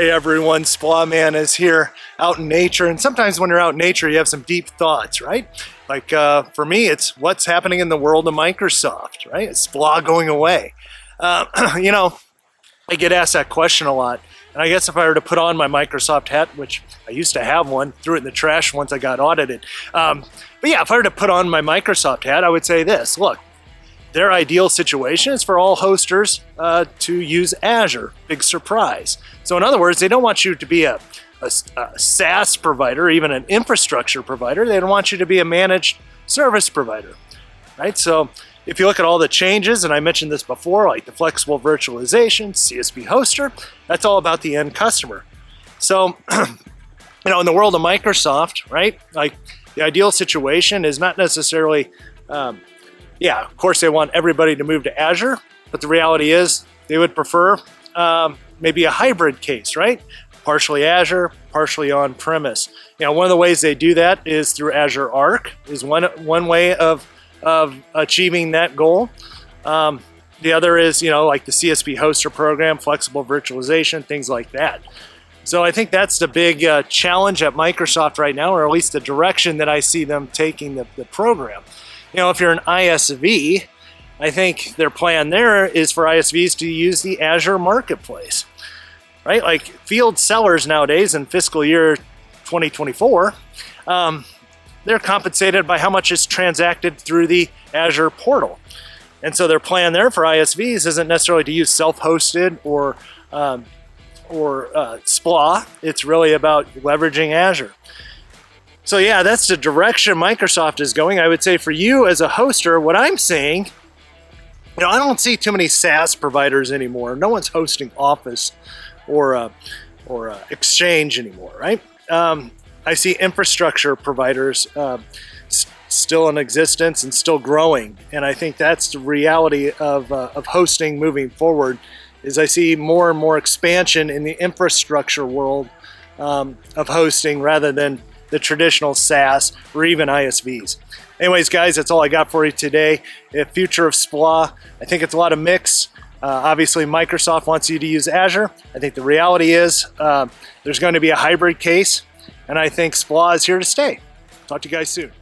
Hi everyone, SPLA Man is here out in nature, and sometimes when you're out in nature you have some deep thoughts, right? Like for me it's what's happening in the world of Microsoft, right? Is SPLA going away? You know, I get asked that question a lot, and I guess if I were to put on my Microsoft hat, which I used to have one, threw it in the trash once I got audited, but yeah, if I were to put on my Microsoft hat, I would say this: look, their ideal situation is for all hosters to use Azure. Big surprise. So in other words, they don't want you to be a SaaS provider, even an infrastructure provider. They don't want you to be a managed service provider, right? So if you look at all the changes, and I mentioned this before, like the flexible virtualization, CSP hoster, that's all about the end customer. So, you know, in the world of Microsoft, right, like the ideal situation is not necessarily, yeah, of course they want everybody to move to Azure, but the reality is they would prefer maybe a hybrid case, right? Partially Azure, partially on-premise. You know, one of the ways they do that is through Azure Arc, is one way of achieving that goal. The other is, you know, like the CSP hoster program, flexible virtualization, things like that. So I think that's the big challenge at Microsoft right now, or at least the direction that I see them taking the program. You know, if you're an ISV, I think their plan there is for ISVs to use the Azure Marketplace, right? Like field sellers nowadays in fiscal year 2024, they're compensated by how much is transacted through the Azure portal. And so their plan there for ISVs isn't necessarily to use self-hosted or SPLA. It's really about leveraging Azure. So yeah, that's the direction Microsoft is going. I would say for you as a hoster, what I'm seeing, you know, I don't see too many SaaS providers anymore. No one's hosting Office or Exchange anymore, right? I see infrastructure providers still in existence and still growing, and I think that's the reality of hosting moving forward. Is I see more and more expansion in the infrastructure world of hosting rather than the traditional SaaS or even ISVs. Anyways, guys, that's all I got for you today. The future of SPLA, I think it's a lot of mix. Obviously, Microsoft wants you to use Azure. I think the reality is there's going to be a hybrid case, and I think SPLA is here to stay. Talk to you guys soon.